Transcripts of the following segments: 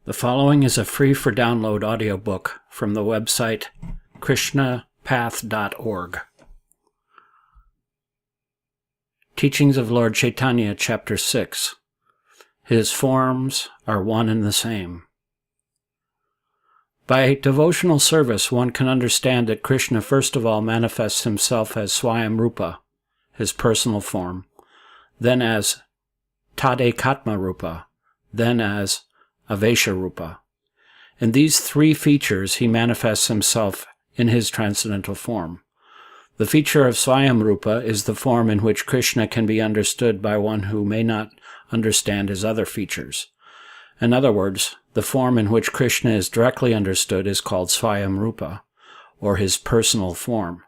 The following is a free-for-download audiobook from the website krishnapath.org. Teachings of Lord Chaitanya, Chapter 6. His forms are one and the same. By devotional service, one can understand that Krishna first of all manifests himself as Swayamrupa, his personal form, then as Tadekatma-rupa, then as Avesha-rupa. In these three features, he manifests himself in his transcendental form. The feature of Swayamrupa is the form in which Krishna can be understood by one who may not understand his other features. In other words, the form in which Krishna is directly understood is called Swayamrupa, or his personal form.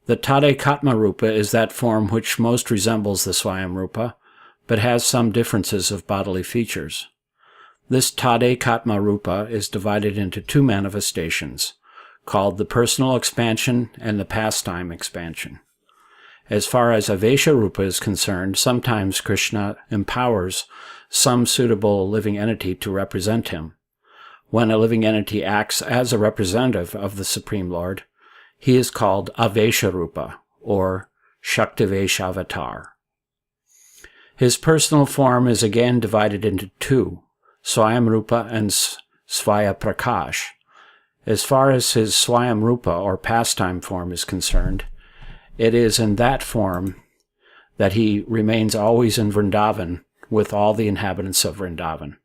The Tadekatma-rupa is that form which most resembles the Swayamrupa, but has some differences of bodily features. This Tadekatma-rupa is divided into two manifestations, called the personal expansion and the pastime expansion. As far as Avesha-rupa is concerned, sometimes Krishna empowers some suitable living entity to represent him. When a living entity acts as a representative of the Supreme Lord, he is called Avesha-rupa, or Shaktivesha-avatar. His personal form is again divided into two, Swayamrupa and Svayaprakash. As far as his Swayamrupa, or pastime form, is concerned, it is in that form that he remains always in Vrindavan with all the inhabitants of Vrindavan.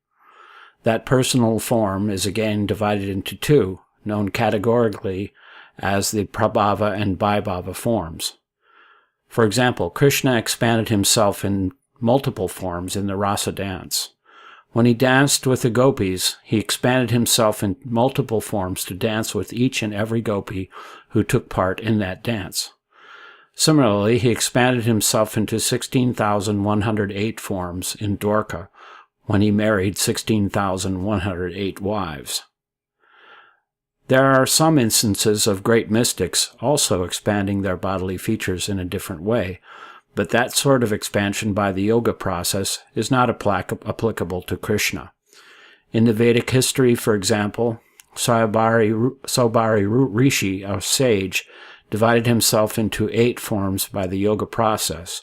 That personal form is again divided into two, known categorically as the Prabhava and Vaibhava forms. For example, Krishna expanded himself in multiple forms in the rasa dance. When he danced with the gopis, he expanded himself in multiple forms to dance with each and every gopi who took part in that dance. Similarly, he expanded himself into 16,108 forms in Dwarka when he married 16,108 wives. There are some instances of great mystics also expanding their bodily features in a different way, but that sort of expansion by the yoga process is not applicable to Krishna. In the Vedic history, for example, Saubhari Rishi, a sage, divided himself into 8 forms by the yoga process,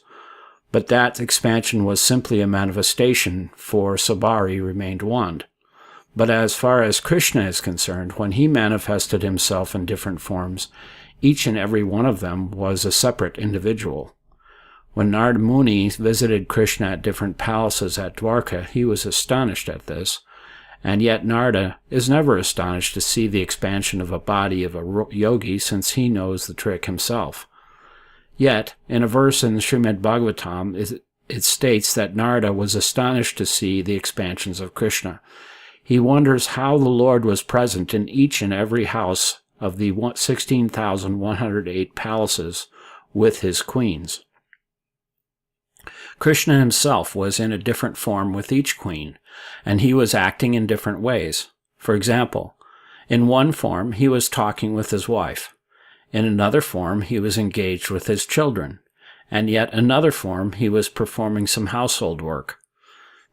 but that expansion was simply a manifestation, for Saubhari remained one. But as far as Krishna is concerned, when he manifested himself in different forms, each and every one of them was a separate individual. When Narada Muni visited Krishna at different palaces at Dwarka, he was astonished at this, and yet Narada is never astonished to see the expansion of a body of a yogi, since he knows the trick himself. Yet, in a verse in the Srimad Bhagavatam, it states that Narada was astonished to see the expansions of Krishna. He wonders how the Lord was present in each and every house of the 16,108 palaces with his queens. Krishna himself was in a different form with each queen, and he was acting in different ways. For example, in one form he was talking with his wife, in another form he was engaged with his children, and yet another form he was performing some household work.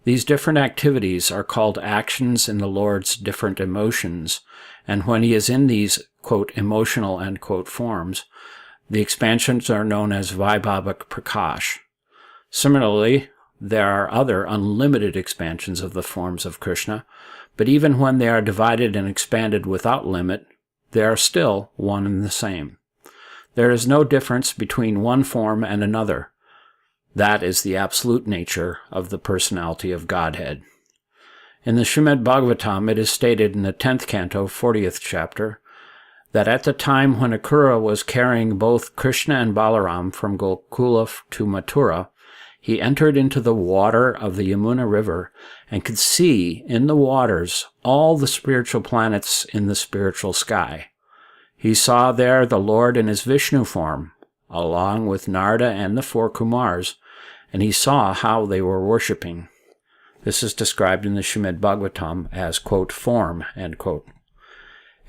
These different activities are called actions in the Lord's different emotions, and when he is in these, quote, emotional, end quote, forms, the expansions are known as Vaibhava Prakash. Similarly, there are other unlimited expansions of the forms of Krishna, but even when they are divided and expanded without limit, they are still one and the same. There is no difference between one form and another. That is the absolute nature of the personality of Godhead. In the Srimad Bhagavatam, it is stated in the 10th canto, 40th chapter, that at the time when Akrura was carrying both Krishna and Balaram from Gokula to Mathura, he entered into the water of the Yamuna River and could see in the waters all the spiritual planets in the spiritual sky. He saw there the Lord in his Vishnu form, along with Narada and the 4 Kumars, and he saw how they were worshipping. This is described in the Srimad Bhagavatam as, quote, form, end quote.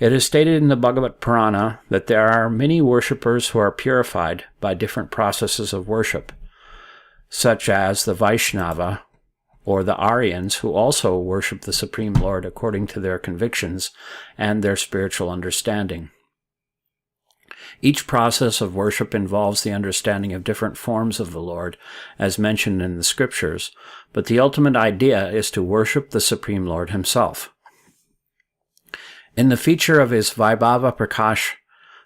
It is stated in the Bhagavat Purana that there are many worshippers who are purified by different processes of worship, such as the Vaishnava, or the Aryans, who also worship the Supreme Lord according to their convictions and their spiritual understanding. Each process of worship involves the understanding of different forms of the Lord, as mentioned in the scriptures, but the ultimate idea is to worship the Supreme Lord himself. In the feature of his Vaibhava Prakash,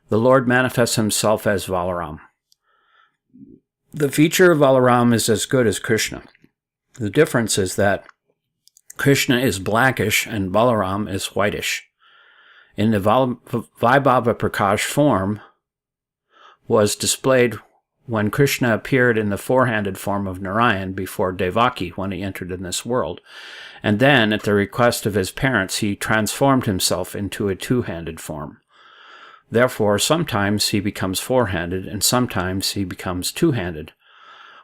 the Lord manifests himself as Balaram. The feature of Balaram is as good as Krishna. The difference is that Krishna is blackish and Balaram is whitish. In the Vaibhava Prakash form was displayed when Krishna appeared in the four-handed form of Narayan before Devaki when he entered in this world, and then, at the request of his parents, he transformed himself into a two-handed form. Therefore, sometimes he becomes four-handed and sometimes he becomes two-handed.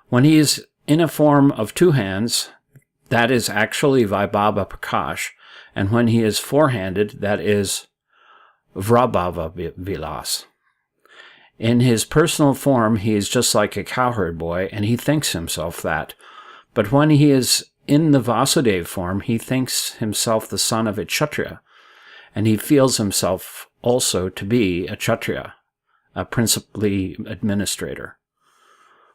When he is in a form of two hands, that is actually Vaibhava Prakash, and when he is four-handed, that is Vrabhava Vilas. In his personal form, he is just like a cowherd boy, and he thinks himself that. But when he is in the Vasudeva form, he thinks himself the son of a Kshatriya, and he feels himself also to be a Kshatriya, a princely administrator.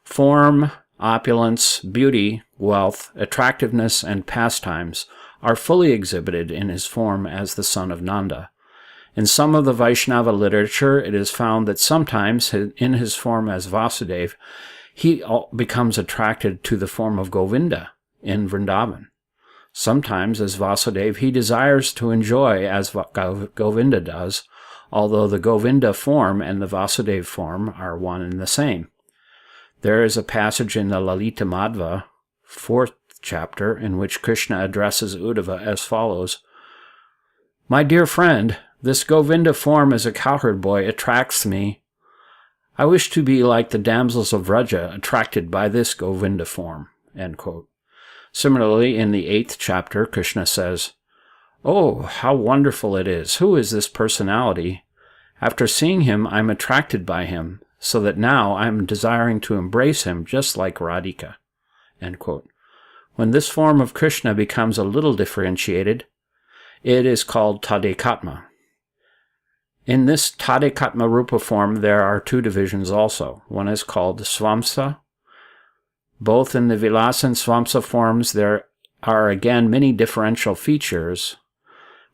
Form, opulence, beauty, wealth, attractiveness, and pastimes are fully exhibited in his form as the son of Nanda. In some of the Vaishnava literature, it is found that sometimes, in his form as Vasudeva, he becomes attracted to the form of Govinda in Vrindavan. Sometimes, as Vasudeva, he desires to enjoy as Govinda does, although the Govinda form and the Vasudeva form are one and the same. There is a passage in the Lalita Madhva, 4th chapter, in which Krishna addresses Uddhava as follows: "My dear friend, this Govinda form as a cowherd boy attracts me. I wish to be like the damsels of Vraja attracted by this Govinda form." End quote. Similarly, in the 8th chapter, Krishna says, "Oh, how wonderful it is! Who is this personality? After seeing him, I'm attracted by him, so that now I'm desiring to embrace him just like Radhika." End quote. When this form of Krishna becomes a little differentiated, it is called Tadekatma. In this Tadekatma Rupa form, there are two divisions also. One is called Swamsa. Both in the Vilasa and Swamsa forms, there are again many differential features,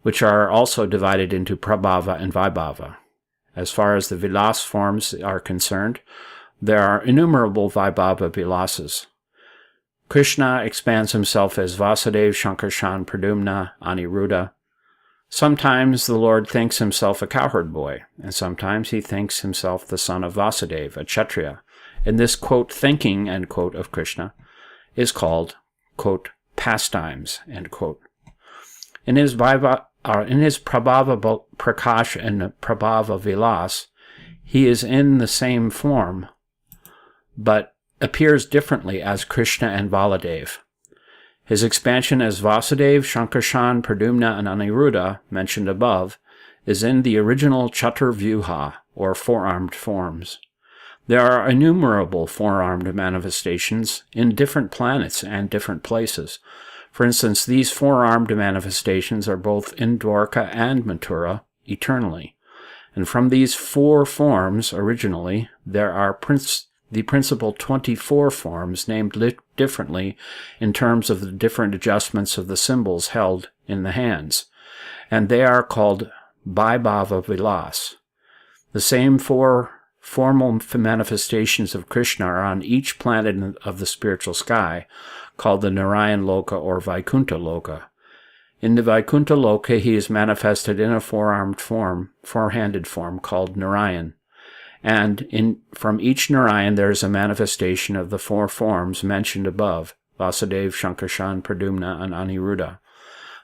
which are also divided into Prabhava and Vaibhava. As far as the Vilas forms are concerned, there are innumerable Vaibhava Vilasas. Krishna expands himself as Vasudeva, Shankarshan, Pradumna, Aniruddha. Sometimes the Lord thinks himself a cowherd boy, and sometimes he thinks himself the son of Vasudeva, a Kshatriya. And this, quote, thinking, end quote, of Krishna is called, quote, pastimes, end quote. In his Prabhava Prakash and Prabhava Vilas, he is in the same form, but appears differently as Krishna and Baladev. His expansion as Vasudeva, Shankarshan, Pradumna, and Aniruddha, mentioned above, is in the original Chaturvyuha, or four-armed forms. There are innumerable four-armed manifestations in different planets and different places. For instance, these four-armed manifestations are both in Dwarka and Mathura eternally. And from these four forms, originally, there are the principal 24 forms named differently in terms of the different adjustments of the symbols held in the hands, and they are called Vaibhava Vilas. The same four formal manifestations of Krishna are on each planet of the spiritual sky, called the Narayan Loka or Vaikuntha Loka. In the Vaikuntha Loka, he is manifested in a four-handed form called Narayan. And from each Narayan there is a manifestation of the four forms mentioned above, Vasudeva, Shankarshan, Pradumna, and Aniruddha.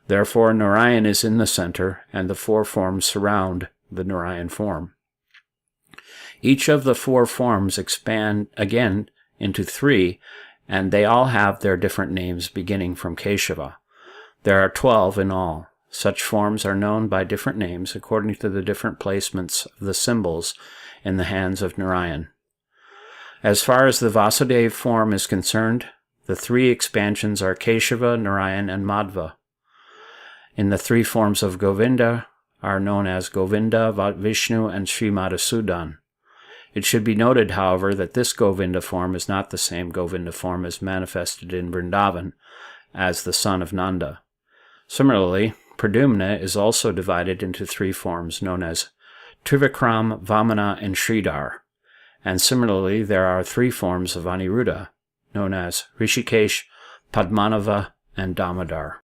Therefore, Narayan is in the center, and the four forms surround the Narayan form. Each of the four forms expand again into three, and they all have their different names beginning from Keshava. There are 12 in all. Such forms are known by different names according to the different placements of the symbols in the hands of Narayan. As far as the Vasudeva form is concerned, The three expansions are Keshava, Narayan, and Madhva. In the three forms of Govinda are known as Govinda, Vishnu, and Sri Madhusudan. It should be noted, however, that this Govinda form is not the same Govinda form as manifested in Vrindavan as the son of Nanda. Similarly, Pradyumna is also divided into three forms known as Trivikram, Vamana, and Sridhar. And similarly, there are three forms of Aniruddha, known as Rishikesh, Padmanabha, and Damodar.